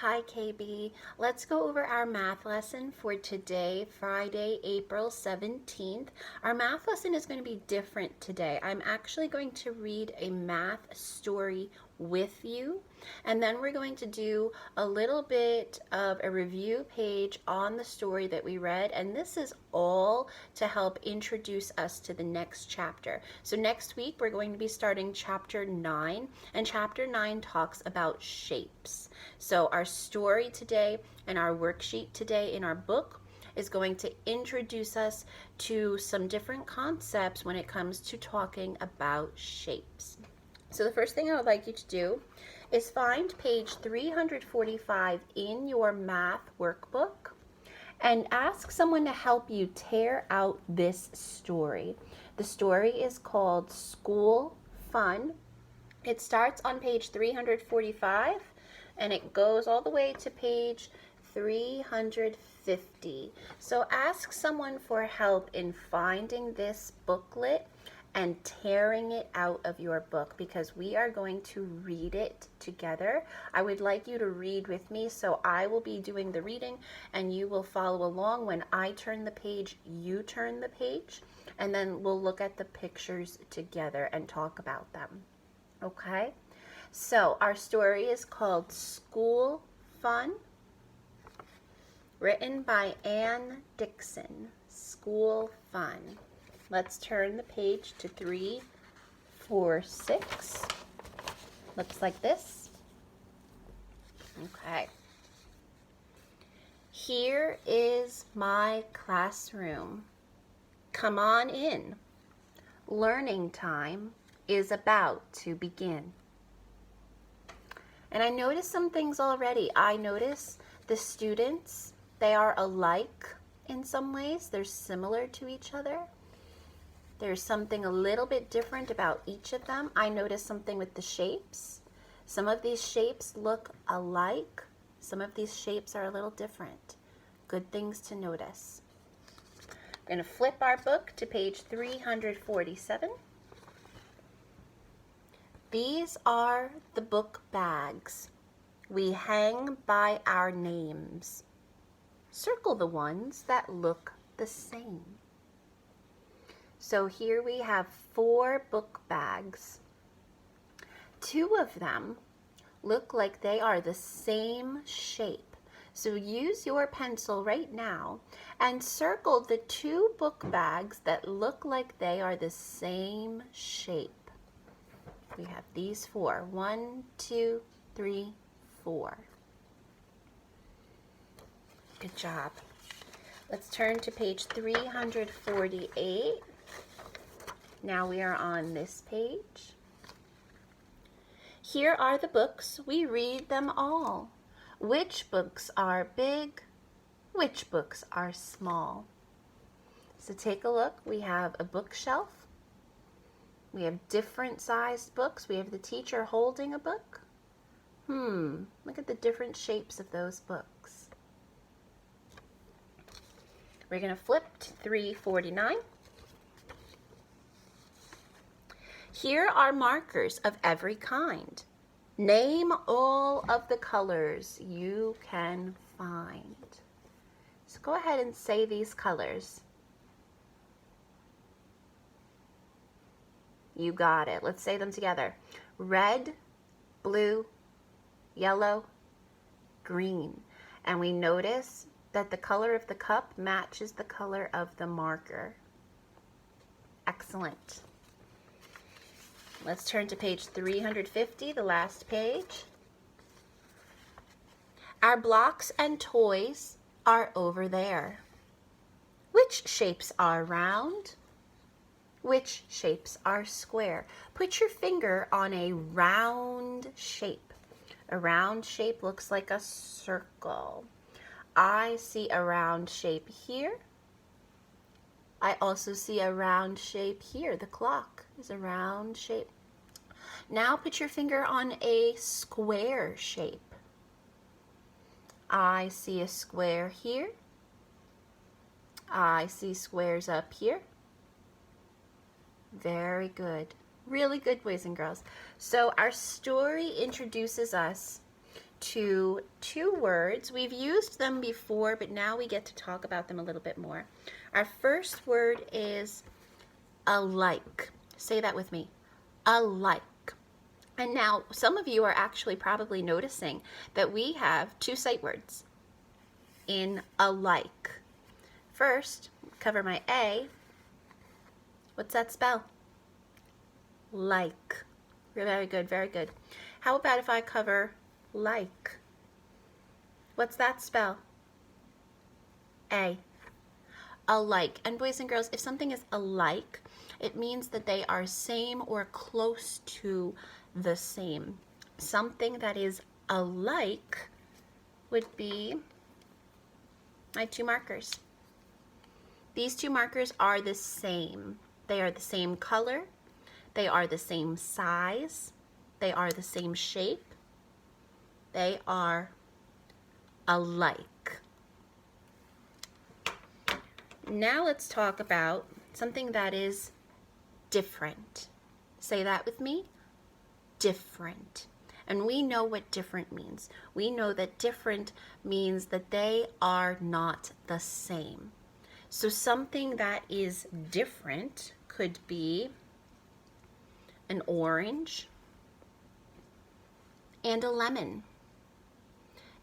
Hi KB. Let's go over our math lesson for today, Friday, April 17th. Our math lesson is going to be different today. I'm actually going to read a math story with you, and then we're going to do a little bit of a review page on the story that we read, and this is all to help introduce us to the next chapter. So next week we're going to be starting chapter 9, and chapter 9 talks about shapes. So our story today and our worksheet today in our book is going to introduce us to some different concepts when it comes to talking about shapes. So the first thing I would like you to do is find page 345 in your math workbook and ask someone to help you tear out this story. The story is called School Fun. It starts on page 345 and it goes all the way to page 350. So ask someone for help in finding this booklet and tearing it out of your book because we are going to read it together. I would like you to read with me, so I will be doing the reading and you will follow along. When I turn the page, you turn the page, and then we'll look at the pictures together and talk about them. Okay? So our story is called School Fun, written by Anne Dixon. School Fun. Let's turn the page to 346. Looks like this. Okay. Here is my classroom. Come on in. Learning time is about to begin. And I noticed some things already. I notice the students, they are alike in some ways. They're similar to each other. There's something a little bit different about each of them. I noticed something with the shapes. Some of these shapes look alike. Some of these shapes are a little different. Good things to notice. I'm going to flip our book to page 347. These are the book bags we hang by our names. Circle the ones that look the same. So here we have 4 book bags. 2 of them look like they are the same shape. So use your pencil right now and circle the 2 book bags that look like they are the same shape. We have these 4. 1, 2, 3, 4. Good job. Let's turn to page 348. Now we are on this page. Here are the books. We read them all. Which books are big? Which books are small? So take a look. We have a bookshelf. We have different sized books. We have the teacher holding a book. Look at the different shapes of those books. We're going to flip to 349. Here are markers of every kind. Name all of the colors you can find. So go ahead and say these colors. You got it. Let's say them together. Red, blue, yellow, green. And we notice that the color of the cup matches the color of the marker. Excellent. Let's turn to page 350, the last page. Our blocks and toys are over there. Which shapes are round? Which shapes are square? Put your finger on a round shape. A round shape looks like a circle. I see a round shape here. I also see a round shape here. The clock is a round shape. Now put your finger on a square shape. I see a square here. I see squares up here. Very good. Really good, boys and girls. So our story introduces us to two words. We've used them before, but now we get to talk about them a little bit more. Our first word is alike. Say that with me. Alike. And now some of you are actually probably noticing that we have two sight words in alike. First, cover my A. What's that spell? Like. Very good, very good. How about if I cover like? What's that spell? A. Alike. And boys and girls, if something is alike, it means that they are same or close to the same. Something that is alike would be my two markers. These two markers are the same. They are the same color. They are the same size. They are the same shape. They are alike. Now let's talk about something that is different. Say that with me. Different. And we know what different means. We know that different means that they are not the same. So something that is different could be an orange and a lemon.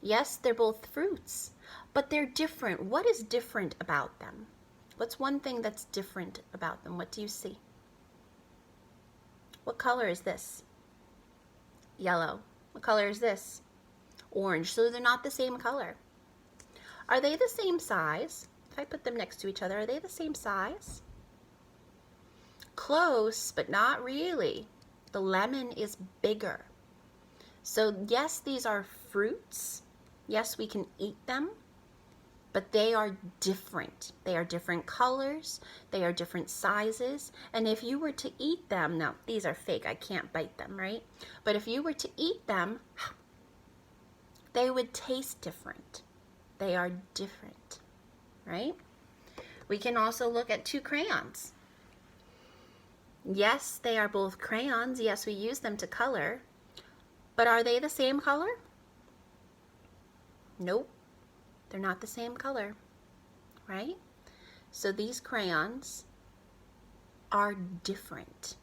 Yes, they're both fruits, but they're different. What is different about them? What's one thing that's different about them? What do you see? What color is this? Yellow. What color is this? Orange. So they're not the same color. Are they the same size? If I put them next to each other, are they the same size? Close, but not really. The lemon is bigger. So yes, these are fruits. Yes, we can eat them, but they are different. They are different colors. They are different sizes. And if you were to eat them, now these are fake, I can't bite them, right? But if you were to eat them, they would taste different. They are different, right? We can also look at two crayons. Yes, they are both crayons. Yes, we use them to color. But are they the same color? Nope. They're not the same color, right? So these crayons are different.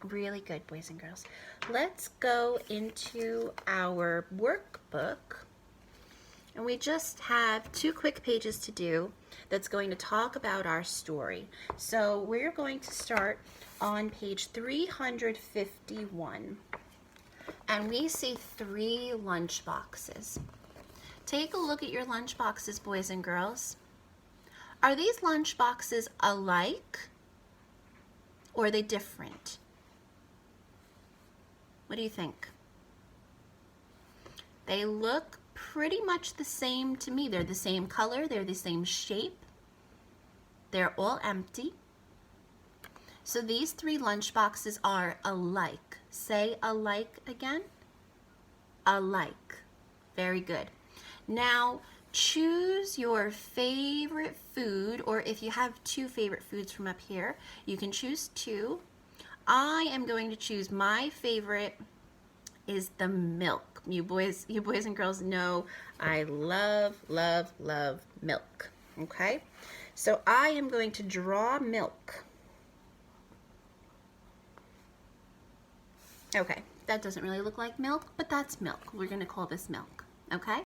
Really good, boys and girls. Let's go into our workbook. And we just have 2 quick pages to do that's going to talk about our story. So we're going to start on page 351. And we see 3 lunch boxes. Take a look at your lunch boxes, boys and girls. Are these lunch boxes alike or are they different? What do you think? They look pretty much the same to me. They're the same color, they're the same shape. They're all empty. So these 3 lunch boxes are alike. Say alike again. Alike. Very good. Now choose your favorite food, or if you have 2 favorite foods from up here, you can choose 2. I am going to choose my favorite is the milk. You boys and girls know I love, love, love milk. Okay? So I am going to draw milk. Okay, that doesn't really look like milk, but that's milk. We're going to call this milk. Okay?